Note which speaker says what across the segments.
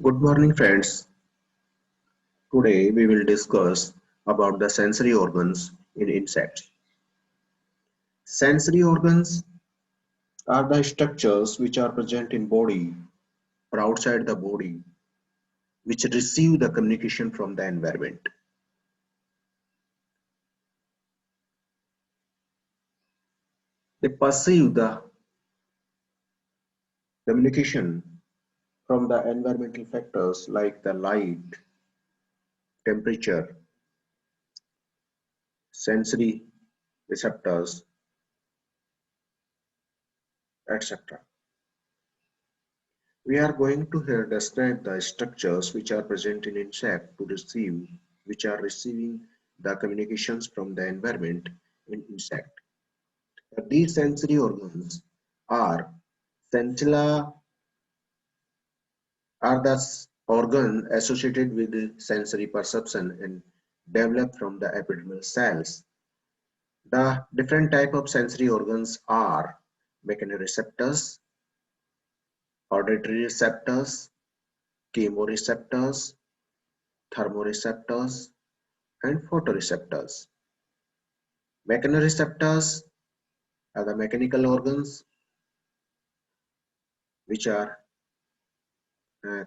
Speaker 1: Good morning, friends. Today we will discuss about the sensory organs in insects. Sensory organs are the structures which are present in body or outside the body which receive the communication from the environment. They perceive the communication from the environmental factors like the light, temperature, sensory receptors, etc. We are going to here describe the structures which are present in insect to receive, which are receiving the communications from the environment in insect. These sensory organs are sensilla are the organ associated with the sensory perception and developed from the epidermal cells. The different type of sensory organs are mechanoreceptors, auditory receptors, chemoreceptors, thermoreceptors, and photoreceptors. Mechanoreceptors are the mechanical organs which are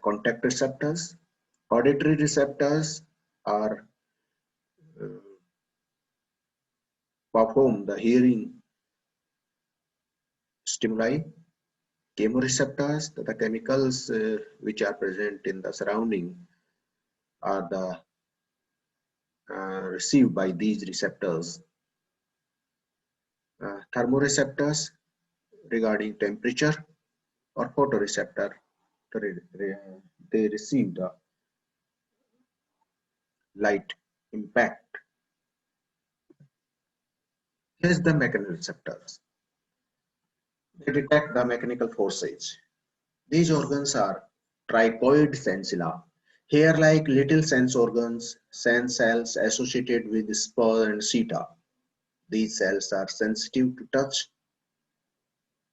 Speaker 1: contact receptors. Auditory receptors are uh, perform the hearing stimuli. Chemoreceptors, the chemicals which are present in the surrounding are the received by these receptors. Thermoreceptors regarding temperature or photoreceptor, they receive the light impact. Here's the mechanoreceptors. They detect the mechanical forces. These organs are trichoid sensilla. Hair-like little sense organs, sense cells associated with spur and seta. These cells are sensitive to touch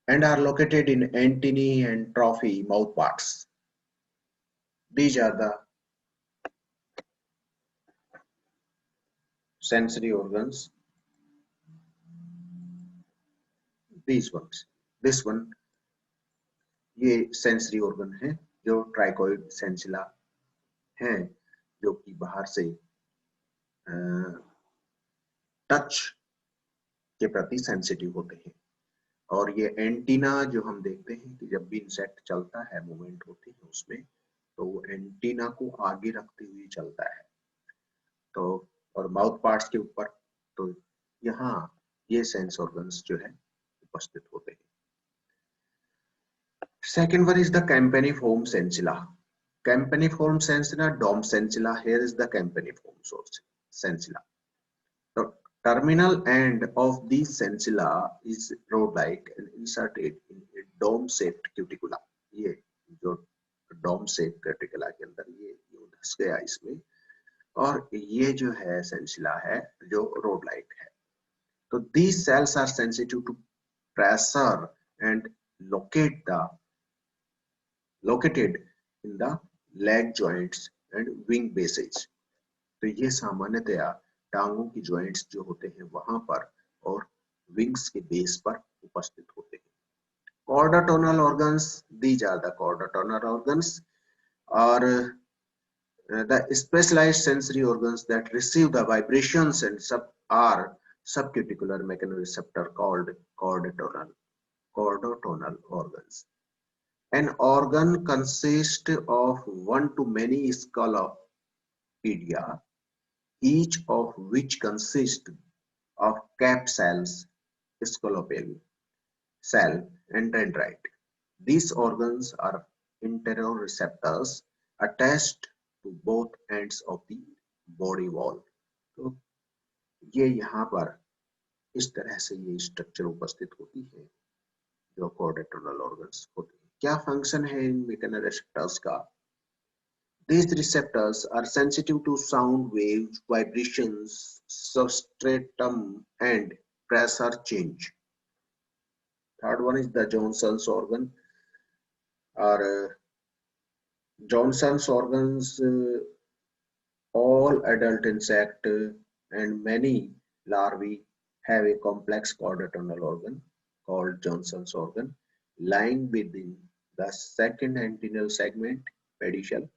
Speaker 1: and are located in antennae and trophy mouthparts. These are the sensory organs. These ones. This one, ये sensory organ है जो ट्राइकोइड सेंसिला है जो कि बाहर से touch के प्रति सेंसिटिव होते हैं और ये एंटीना जो हम देखते हैं कि जब भी इंसेक्ट चलता है मूवमेंट होती है उसमें तो वो एंटीना को आगे रखते हुए चलता है तो और माउथ पार्ट्स के ऊपर तो यहाँ ये सेंस ऑर्गन्स जो है उपस्थित होते हैं. Second one is the campaniform sensilla. Campaniform sensilla, dome sensilla. Here is the campaniform sensilla. The terminal end of this sensilla is rod-like and inserted in a dome-shaped cuticula. ये जो dome-shaped cuticula के अंदर ये धस गया इसमें और ये जो है sensilla है जो rod-like है. So these cells are sensitive to pressure and located in the leg joints and wing bases. तो ये सामान्यतया टांगों की joints जो होते हैं वहां पर और wings के base पर उपस्थित होते हैं. Chordotonal organs, these are the chordotonal organs or the specialized sensory organs that receive the vibrations and are subcuticular mechanoreceptor called chordotonal organs. An organ consists of one to many scolopedia, each of which consists of cap cells, scalopel, cell, and dendrite. These organs are interoreceptors attached to both ends of the body wall. तो ये यहाँ पर इस तरह से ये structure उपस्थित होती है जो chordotonal organs होते हैं. क्या फंक्शन है इन मेकेनोरेसेप्टर्स का? These receptors are sensitive to sound waves, vibrations, substratum, and pressure change. Third one is the Johnson's organ, or Johnson's organs, all adult insect and many larvae have a complex chordatonal organ called Johnson's organ lying within the second antennal segment pedicel.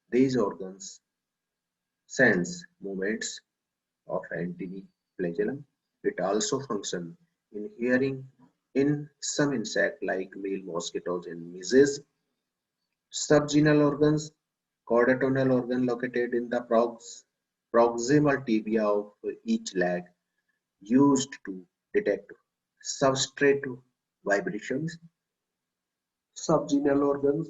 Speaker 1: These organs sense movements of antennae flagellum. It also functions in hearing in some insects like male mosquitoes and mices. Subgenal organs, chordatonal organ located in the proximal tibia of each leg, used to detect substrate vibrations. Subgenal organs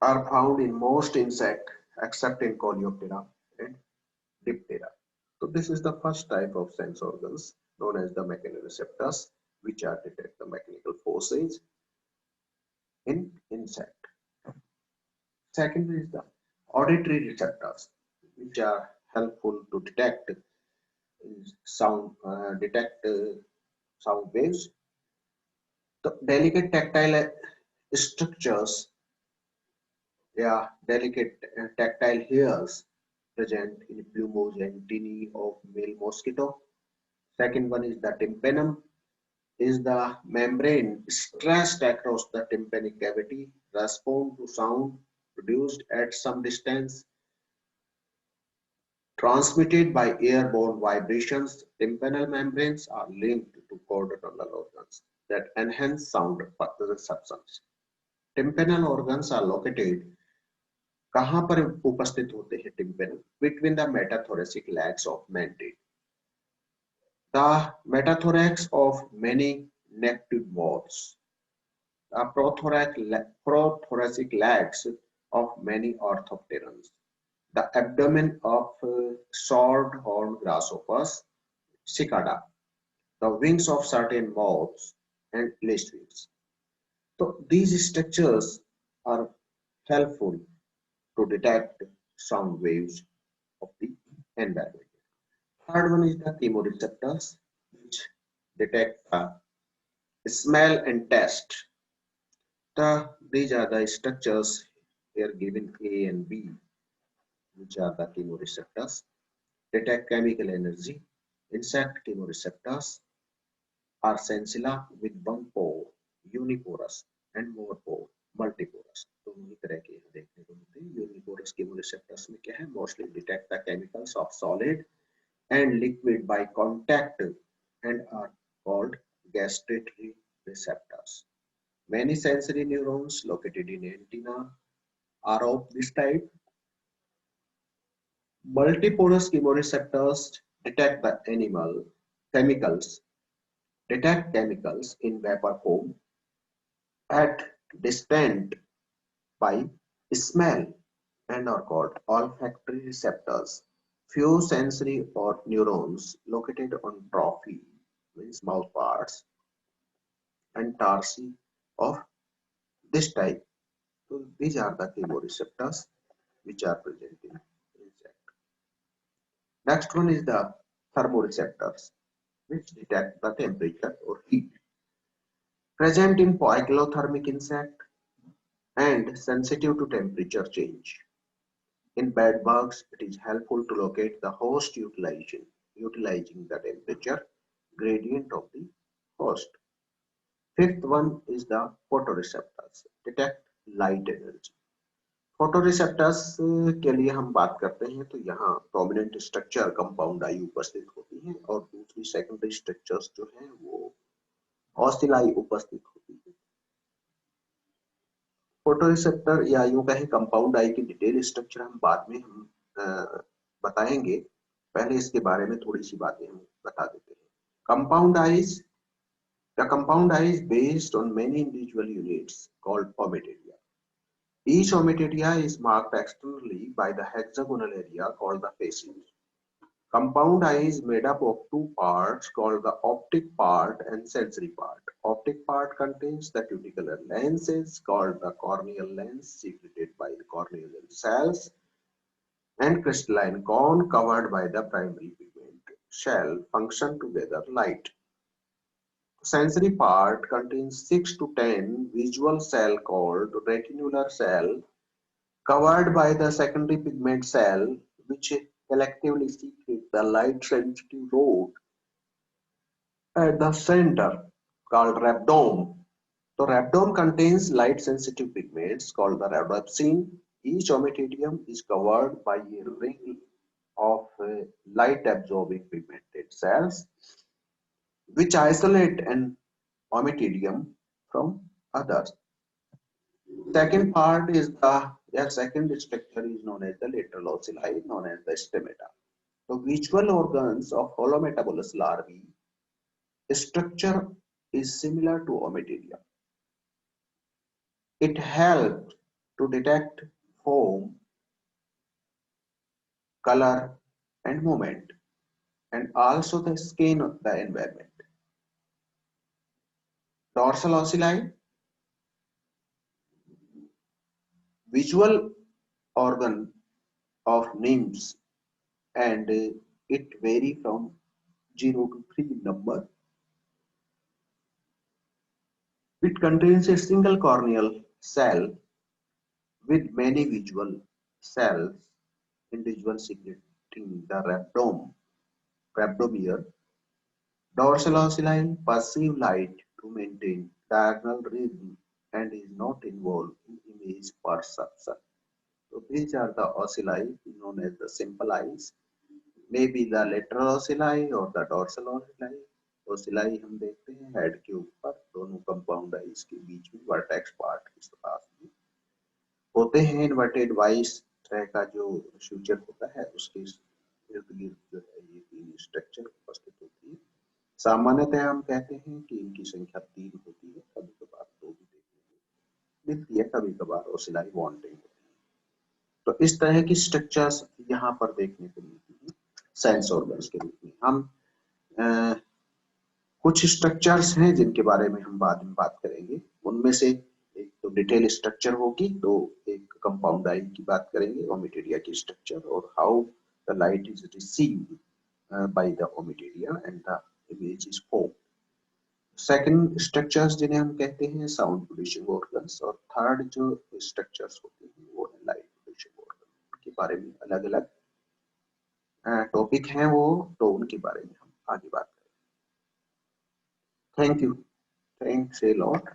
Speaker 1: are found in most insects except in Coleoptera and Diptera. So this is the first type of sense organs known as the mechanoreceptors, which are detect the mechanical forces in insect. Second is the auditory receptors, which are helpful to detect sound waves. The delicate tactile structures, yeah, delicate tactile hairs present in plumose antennae of male mosquito. Second one is the tympanum, is the membrane stretched across the tympanic cavity, respond to sound produced at some distance, transmitted by airborne vibrations. Tympanal membranes are linked to chordatonal organs that enhance sound perception. Tympanal organs are located कहाँ पर उपस्थित होते हैं tympanum between the metathoracic legs of manatee. The metathorax of many nectid moths, the prothoracic legs of many orthopterans, the abdomen of sword-horned grasshoppers, cicada, the wings of certain moths, and lacewings. So these structures are helpful to detect sound waves of the environment. Third one is the chemoreceptors, which detect smell and taste. These are the structures here given A and B, which are the chemoreceptors. Detect chemical energy. Insect chemoreceptors are sensilla with one pore, uniporous, and more pore, multiporous. दोनों ही तरह के यहाँ देखने को मिलते हैं. Uniporous chemoreceptors में क्या है? Mostly detect the chemicals of solid and liquid by contact and are called gustatory receptors. Many sensory neurons located in antenna are of this type. Multiporous chemoreceptors detect the animal chemicals, detect chemicals in vapor form at distant by smell and are called olfactory receptors. Few sensory or neurons located on trophy, means mouth parts, and tarsi of this type. So these are the chemoreceptors which are present in insect. Next one is the thermoreceptors, which detect the temperature or heat. Present in poikilothermic insect and sensitive to temperature change. In bedbugs, it is helpful to locate the host utilizing the temperature gradient of the host. Fifth one is the photoreceptors, detect light energy. Photoreceptors के लिए हम बात करते हैं तो यहाँ prominent structure compound आई उपस्थित होती है और दूसरी सेकेंडरी स्ट्रक्चर्स जो है वो ऑसिलाई उपस्थित होती है. फोटोरिसेप्टर या यूं कहें कंपाउंड आई की डिटेल स्ट्रक्चर हम बाद में बताएंगे. पहले इसके बारे में थोड़ी सी बातें हम बता देते हैं. Compound eyes, the compound eye is based on many individual units called ommatidia. Each ommatidia is marked externally by the hexagonal area called the facet. Compound eye is made up of two parts called the optic part and sensory part. Optic part contains the cuticular lenses called the corneal lens secreted by the corneal cells and crystalline cone covered by the primary pigment shell function together light. Sensory part contains 6 to 10 visual cell called reticular cell covered by the secondary pigment cell which collectively secrete the light sensitive rod at the center called rhabdome. The rhabdome contains light sensitive pigments called the rhodopsin. Each ommatidium is covered by a ring of light absorbing pigmented cells which isolate an ommatidium from others. Second part is their second structure is known as the lateral ocelli, known as the stemata. The visual organs of Holometabolous larvae structure is similar to ommatidium. It helps to detect form, color, and movement, and also the skin of the environment. Dorsal ocelli, visual organ of nymphs, and it vary from 0 to 3 in number. It contains a single corneal cell with many visual cells, individual secreting the rhabdomere. Dorsal ocelli perceive light to maintain diagonal rhythm and is not involved in image perception. So these are the ocelli known as the simple eyes. Maybe the lateral ocelli or the dorsal ocelli. ओसिलाई हम देखते हैं head के ऊपर दोनों compound eyes के बीच में vertex part के पास में होते हैं। इन्वर्टेड वाइस तरह का जो फ्यूचर होता है उसके इर्द गिर्द जो है ये तीन स्ट्रक्चर उपस्थित होती है। सामान्यतः हम कहते हैं कि इनकी संख्या 3 होती है, कभी कभार 2 भी देखने मिलती है, कभी कभार ओसिलाई वांटिंग होती है। तो इस तरह की स्ट्रक्चर्स यहाँ पर देखने को मिलती है सेंस ऑर्गन्स के रूप में। हम कुछ स्ट्रक्चर्स हैं जिनके बारे में हम बाद में बात करेंगे। उनमें से एक तो डिटेल स्ट्रक्चर होगी, तो एक कंपाउंड आई की बात करेंगे, ओमिटेरिया की स्ट्रक्चर और how the light is received by the ommatidia and the image is formed. Second structures जिन्हें हम कहते हैं साउंड प्रोड्यूसिंग ऑर्गन्स, और थर्ड जो स्ट्रक्चर्स होते हैं वो है लाइट प्रोड्यूसिंग ऑर्गन। के बारे में अलग अलग टॉपिक हैं वो, तो उनके बारे में हम आगे बात करेंगे। Thank you, thanks a lot.